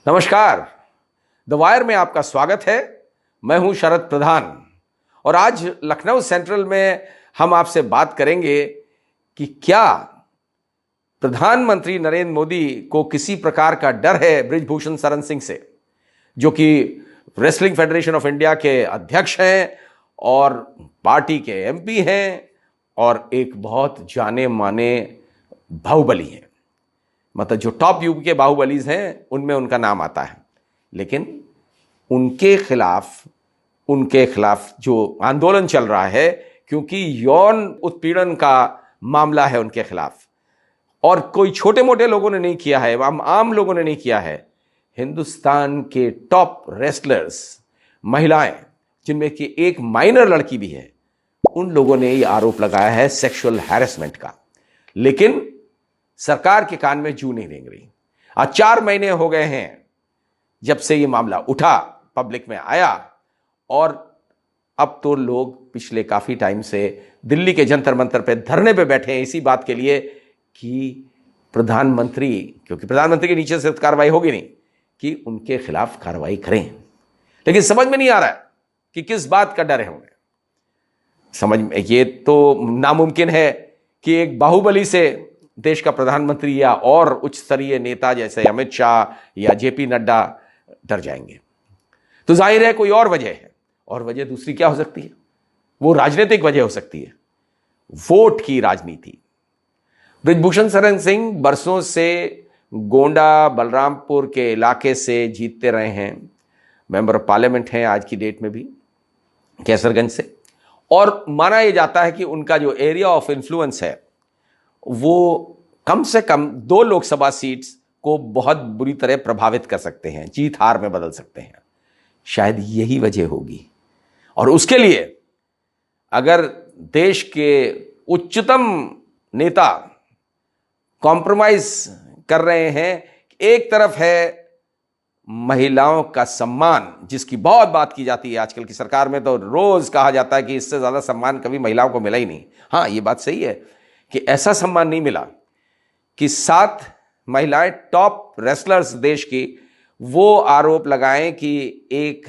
नमस्कार। The wire में आपका स्वागत है। मैं हूं शरद प्रधान और आज लखनऊ सेंट्रल में हम आपसे बात करेंगे कि क्या प्रधानमंत्री नरेंद्र मोदी को किसी प्रकार का डर है बृजभूषण शरण सिंह से, जो कि रेसलिंग फेडरेशन ऑफ इंडिया के अध्यक्ष हैं और पार्टी के एमपी हैं और एक बहुत जाने माने बाहुबली हैं। मतलब जो टॉप यूपी के बाहुबलीज हैं उनमें उनका नाम आता है, लेकिन उनके खिलाफ जो आंदोलन चल रहा है, क्योंकि यौन उत्पीड़न का मामला है उनके खिलाफ, और कोई छोटे मोटे लोगों ने नहीं किया है, आम लोगों ने नहीं किया है। हिंदुस्तान के टॉप रेसलर्स, महिलाएं, जिनमें कि एक माइनर लड़की भी है, उन लोगों ने ये आरोप लगाया है सेक्सुअल हैरेसमेंट का, लेकिन सरकार के कान में जू नहीं रेंग रही। आज 4 महीने हो गए हैं जब से ये मामला उठा, पब्लिक में आया, और अब तो लोग पिछले काफी टाइम से दिल्ली के जंतर मंतर पे धरने पे बैठे हैं इसी बात के लिए कि प्रधानमंत्री, क्योंकि प्रधानमंत्री के नीचे से कार्रवाई होगी नहीं, कि उनके खिलाफ कार्रवाई करें। लेकिन समझ में नहीं आ रहा है कि किस बात का डर है उन्हें। समझ में ये तो नामुमकिन है कि एक बाहुबली से देश का प्रधानमंत्री या और उच्च स्तरीय नेता जैसे अमित शाह या जेपी नड्डा डर जाएंगे। तो जाहिर है कोई और वजह है, और वजह दूसरी क्या हो सकती है? वो राजनीतिक वजह हो सकती है, वोट की राजनीति। बृजभूषण शरण सिंह बरसों से गोंडा बलरामपुर के इलाके से जीतते रहे हैं, मेंबर ऑफ पार्लियामेंट हैं आज की डेट में भी कैसरगंज से, और माना यह जाता है कि उनका जो एरिया ऑफ इन्फ्लुएंस है वो कम से कम 2 लोकसभा सीट्स को बहुत बुरी तरह प्रभावित कर सकते हैं, जीत हार में बदल सकते हैं। शायद यही वजह होगी, और उसके लिए अगर देश के उच्चतम नेता कॉम्प्रोमाइज कर रहे हैं, एक तरफ है महिलाओं का सम्मान, जिसकी बहुत बात की जाती है आजकल की सरकार में, तो रोज कहा जाता है कि इससे ज्यादा सम्मान कभी महिलाओं को मिला ही नहीं। हाँ, ये बात सही है कि ऐसा सम्मान नहीं मिला कि 7 महिलाएं टॉप रेसलर्स देश की वो आरोप लगाएं कि एक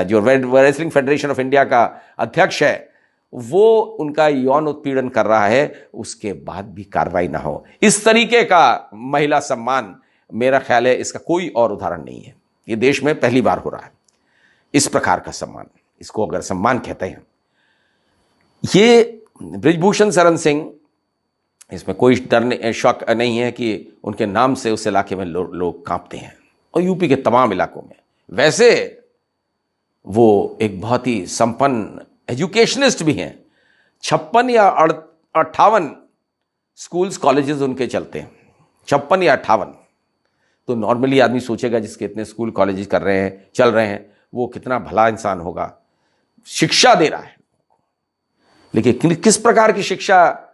जो रेसलिंग फेडरेशन ऑफ इंडिया का अध्यक्ष है वो उनका यौन उत्पीड़न कर रहा है, उसके बाद भी कार्रवाई ना हो। इस तरीके का महिला सम्मान, मेरा ख्याल है इसका कोई और उदाहरण नहीं है। ये देश में पहली बार हो रहा है इस प्रकार का सम्मान, इसको अगर सम्मान कहते हैं। ये बृजभूषण शरण सिंह, इसमें कोई डर शक नहीं है कि उनके नाम से उस इलाके में लोग कांपते हैं, और यूपी के तमाम इलाकों में। वैसे वो एक बहुत ही संपन्न एजुकेशनिस्ट भी हैं। 56 या 58 स्कूल्स कॉलेजेस उनके चलते हैं, 56 या 58। तो नॉर्मली आदमी सोचेगा जिसके इतने स्कूल कॉलेजेस चल रहे हैं वो कितना भला इंसान होगा, शिक्षा दे रहा है। लेकिन किस प्रकार की शिक्षा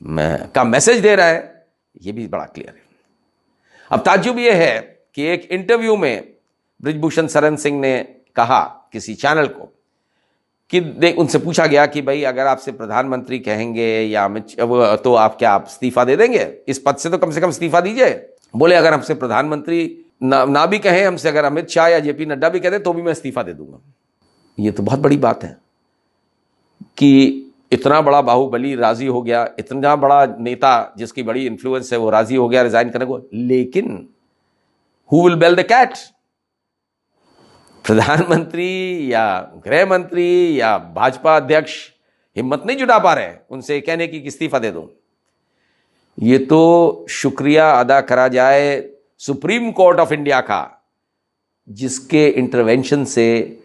का मैसेज दे रहा है, यह भी बड़ा क्लियर है। अब ताज्जुब यह है कि एक इंटरव्यू में बृजभूषण शरण सिंह ने कहा किसी चैनल को कि उनसे पूछा गया कि भाई अगर आपसे प्रधानमंत्री कहेंगे या तो आप इस्तीफा दे देंगे? इस पद से तो कम से कम इस्तीफा दीजिए। बोले अगर हमसे प्रधानमंत्री ना भी कहें, हमसे अगर अमित शाह या जेपी नड्डा भी कहते तो भी मैं इस्तीफा दे दूंगा। ये तो बहुत बड़ी बात है कि इतना बड़ा बाहुबली राजी हो गया, इतना बड़ा नेता जिसकी बड़ी इन्फ्लुएंस है वो राजी हो गया रिजाइन करने को। लेकिन who will bell the cat? प्रधानमंत्री या गृह मंत्री या भाजपा अध्यक्ष हिम्मत नहीं जुटा पा रहे उनसे कहने की कि इस्तीफा दे दो। ये तो शुक्रिया अदा करा जाए सुप्रीम कोर्ट ऑफ इंडिया का, जिसके इंटरवेंशन से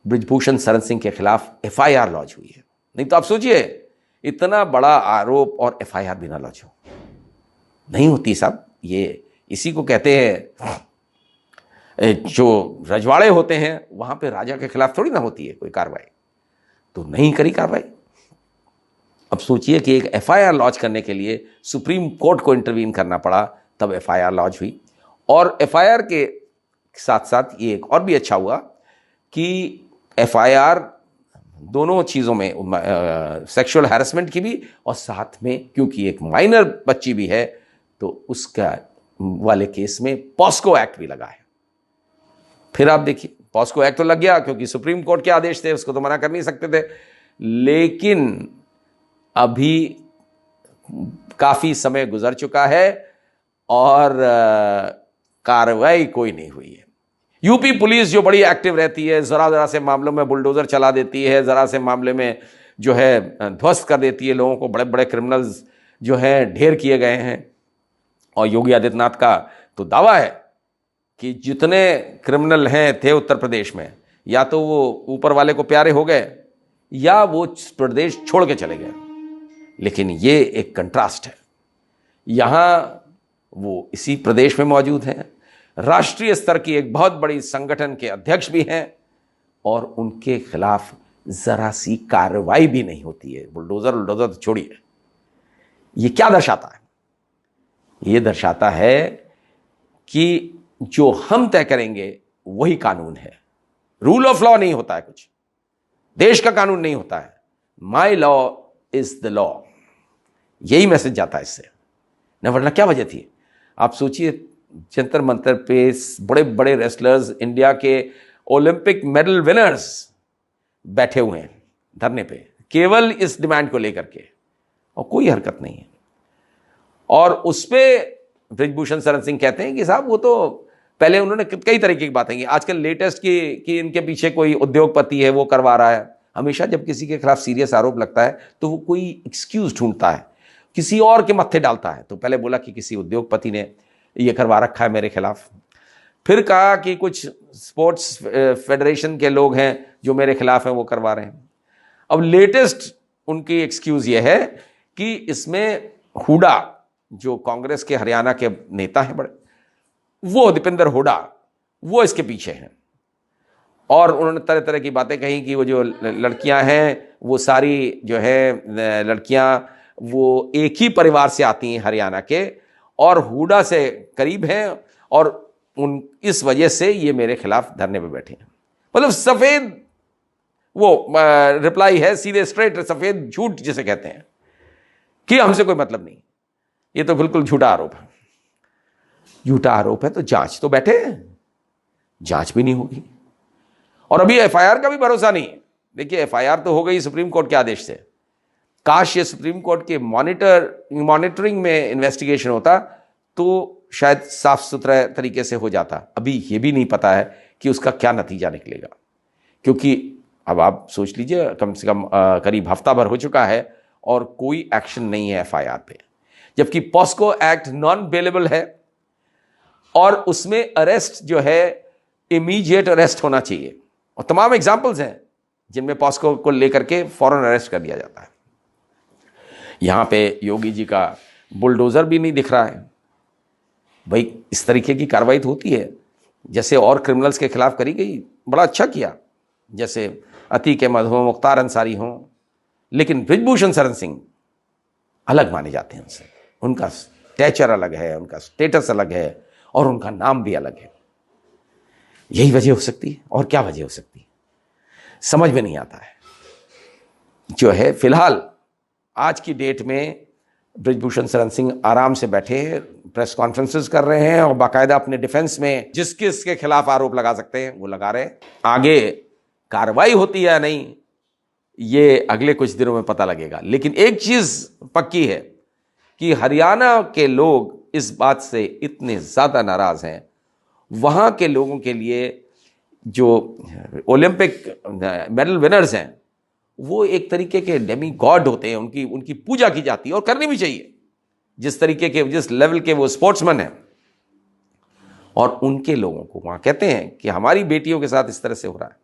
बृजभूषण शरण सिंह के खिलाफ एफआईआर लॉन्च हुई है। नहीं तो आप सोचिए, इतना बड़ा आरोप और एफआईआर भी ना लॉन्च हो, नहीं होती साहब। ये इसी को कहते हैं, जो रजवाड़े होते हैं वहां पे राजा के खिलाफ थोड़ी ना होती है कोई कार्रवाई, तो नहीं करी कार्रवाई। अब सोचिए कि एक एफआईआर लॉन्च करने के लिए सुप्रीम कोर्ट को इंटरवीन करना पड़ा, तब एफआईआर लॉन्च हुई। और एफआईआर के साथ साथ ये एक और भी अच्छा हुआ कि एफआईआर दोनों चीज़ों में, सेक्सुअल हैरेसमेंट की भी और साथ में क्योंकि एक माइनर बच्ची भी है तो उसका वाले केस में पॉस्को एक्ट भी लगा है। फिर आप देखिए, पॉस्को एक्ट तो लग गया क्योंकि सुप्रीम कोर्ट के आदेश थे, उसको तो मना कर नहीं सकते थे, लेकिन अभी काफी समय गुजर चुका है और कार्रवाई कोई नहीं हुई है। यूपी पुलिस जो बड़ी एक्टिव रहती है, जरा जरा से मामलों में बुलडोजर चला देती है, जरा से मामले में जो है ध्वस्त कर देती है लोगों को, बड़े बड़े क्रिमिनल्स जो हैं ढेर किए गए हैं। और योगी आदित्यनाथ का तो दावा है कि जितने क्रिमिनल हैं थे उत्तर प्रदेश में, या तो वो ऊपर वाले को प्यारे हो गए या वो प्रदेश छोड़ के चले गए। लेकिन ये एक कंट्रास्ट है, यहां वो इसी प्रदेश में मौजूद हैं, राष्ट्रीय स्तर की एक बहुत बड़ी संगठन के अध्यक्ष भी हैं और उनके खिलाफ जरा सी कार्रवाई भी नहीं होती है। बुलडोजर तो छोड़िए, ये क्या दर्शाता है? ये दर्शाता है कि जो हम तय करेंगे वही कानून है। रूल ऑफ लॉ नहीं होता है, कुछ देश का कानून नहीं होता है। माई लॉ इज द लॉ, यही मैसेज जाता है इससे, न वरना क्या वजह थी? आप सोचिए, जंतर मंतर पे बड़े बड़े रेसलर्स, इंडिया के ओलंपिक मेडल विनर्स बैठे हुए हैं धरने पे, केवल इस डिमांड को लेकर के, और कोई हरकत नहीं है। और उस पे ब्रिजभूषण शरण सिंह कहते हैं कि साहब वो तो पहले उन्होंने कई तरीके की बातें की, आजकल लेटेस्ट कि इनके पीछे कोई उद्योगपति है वो करवा रहा है। हमेशा जब किसी के खिलाफ सीरियस आरोप लगता है तो वो कोई एक्सक्यूज ढूंढता है, किसी और के मत्थे डालता है। तो पहले बोला कि किसी उद्योगपति ने ये करवा रखा है मेरे खिलाफ, फिर कहा कि कुछ स्पोर्ट्स फेडरेशन के लोग हैं जो मेरे खिलाफ हैं वो करवा रहे हैं। अब लेटेस्ट उनकी एक्सक्यूज ये है कि इसमें हुडा, जो कांग्रेस के हरियाणा के नेता हैं बड़े, वो दीपेंद्र हुडा, वो इसके पीछे हैं। और उन्होंने तरह तरह की बातें कही कि वो जो लड़कियां हैं वो सारी जो है लड़कियां वो एक ही परिवार से आती हैं हरियाणा के, और हुडा से करीब हैं, और उन इस वजह से ये मेरे खिलाफ धरने पे बैठे हैं। मतलब सफेद वो रिप्लाई है, सीधे स्ट्रेट सफेद झूठ जिसे कहते हैं कि हमसे कोई मतलब नहीं। ये तो बिल्कुल झूठा आरोप है। झूठा आरोप है तो जांच तो बैठे हैं, जांच भी नहीं होगी। और अभी एफआईआर का भी भरोसा नहीं है। देखिए, एफआईआर तो हो गई सुप्रीम कोर्ट के आदेश से, काश ये सुप्रीम कोर्ट के मॉनिटरिंग में इन्वेस्टिगेशन होता तो शायद साफ सुथरा तरीके से हो जाता। अभी ये भी नहीं पता है कि उसका क्या नतीजा निकलेगा, क्योंकि अब आप सोच लीजिए, कम से कम करीब हफ्ता भर हो चुका है और कोई एक्शन नहीं है एफआईआर पे, जबकि पॉस्को एक्ट नॉन बेलेबल है और उसमें अरेस्ट जो है इमीडिएट अरेस्ट होना चाहिए। और तमाम एग्जाम्पल्स हैं जिनमें पॉस्को को लेकर के फौरन अरेस्ट कर दिया जाता है। यहां पे योगी जी का बुलडोजर भी नहीं दिख रहा है। भाई, इस तरीके की कार्रवाई तो होती है जैसे और क्रिमिनल्स के खिलाफ करी गई, बड़ा अच्छा किया, जैसे अतीक अहमद हो, मुख्तार अंसारी हो, लेकिन ब्रिजभूषण शरण सिंह अलग माने जाते हैं उनसे। उनका स्टैचर अलग है, उनका स्टेटस अलग है और उनका नाम भी अलग है। यही वजह हो सकती है, और क्या वजह हो सकती है समझ में नहीं आता है। जो है फिलहाल आज की डेट में ब्रिजभूषण शरण सिंह आराम से बैठे हैं, प्रेस कॉन्फ्रेंसेस कर रहे हैं और बाकायदा अपने डिफेंस में जिस किसके खिलाफ आरोप लगा सकते हैं वो लगा रहे हैं। आगे कार्रवाई होती है या नहीं, ये अगले कुछ दिनों में पता लगेगा। लेकिन एक चीज पक्की है कि हरियाणा के लोग इस बात से इतने ज्यादा नाराज हैं, वहां के लोगों के लिए जो ओलंपिक मेडल विनर्स हैं वो एक तरीके के डेमी गॉड होते हैं, उनकी पूजा की जाती है और करनी भी चाहिए, जिस तरीके के जिस लेवल के वो स्पोर्ट्समैन हैं। और उनके लोगों को वहां कहते हैं कि हमारी बेटियों के साथ इस तरह से हो रहा है।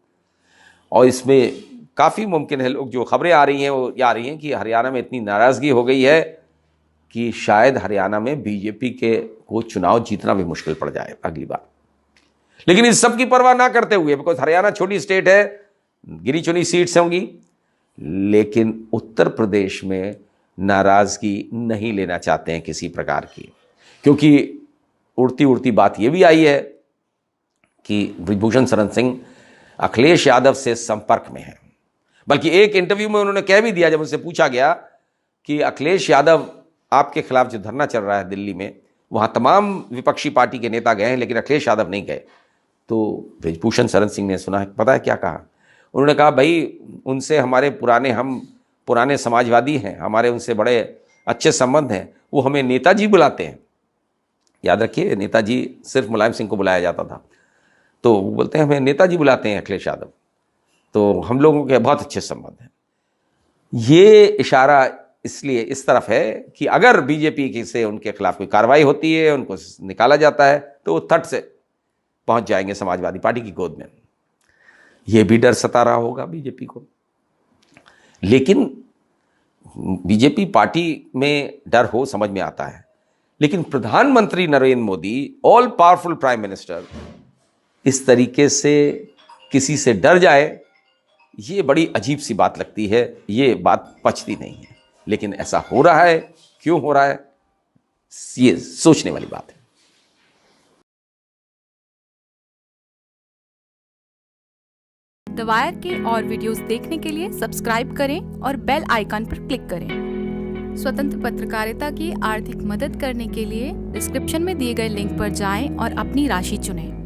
और इसमें काफ़ी मुमकिन है, लोग जो खबरें आ रही हैं वो ये आ रही हैं कि हरियाणा में इतनी नाराज़गी हो गई है कि शायद हरियाणा में बीजेपी को चुनाव जीतना भी मुश्किल पड़ जाए अगली बार। लेकिन इस सब की परवाह ना करते हुए, बिकॉज हरियाणा छोटी स्टेट है, गिनी चुनी सीट्स होंगी, लेकिन उत्तर प्रदेश में नाराज़गी नहीं लेना चाहते हैं किसी प्रकार की, क्योंकि उड़ती उड़ती बात यह भी आई है कि ब्रिजभूषण शरण सिंह अखिलेश यादव से संपर्क में है। बल्कि एक इंटरव्यू में उन्होंने कह भी दिया, जब उनसे पूछा गया कि अखिलेश यादव आपके खिलाफ जो धरना चल रहा है दिल्ली में, वहाँ तमाम विपक्षी पार्टी के नेता गए हैं, लेकिन अखिलेश यादव नहीं गए। तो बृजभूषण शरण सिंह ने सुना, पता है क्या कहा? उन्होंने कहा भाई उनसे हम पुराने समाजवादी हैं, हमारे उनसे बड़े अच्छे संबंध हैं, वो हमें नेताजी बुलाते हैं। याद रखिए, नेताजी सिर्फ मुलायम सिंह को बुलाया जाता था, तो वो बोलते हैं हमें नेताजी बुलाते हैं अखिलेश यादव, तो हम लोगों के बहुत अच्छे संबंध हैं। ये इशारा इसलिए इस तरफ है कि अगर बीजेपी से उनके खिलाफ कोई कार्रवाई होती है, उनको निकाला जाता है, तो वो तट से पहुंच जाएंगे समाजवादी पार्टी की गोद में। ये भी डर सता रहा होगा बीजेपी को। लेकिन बीजेपी पार्टी में डर हो, समझ में आता है, लेकिन प्रधानमंत्री Narendra Modi, all powerful prime minister, इस तरीके से किसी से डर जाए, ये बड़ी अजीब सी बात लगती है। ये बात पचती नहीं है, लेकिन ऐसा हो रहा है। क्यों हो रहा है, ये सोचने वाली बात है। द वायर के और वीडियोस देखने के लिए सब्सक्राइब करें और बेल आइकन पर क्लिक करें। स्वतंत्र पत्रकारिता की आर्थिक मदद करने के लिए डिस्क्रिप्शन में दिए गए लिंक पर जाएं और अपनी राशि चुनें।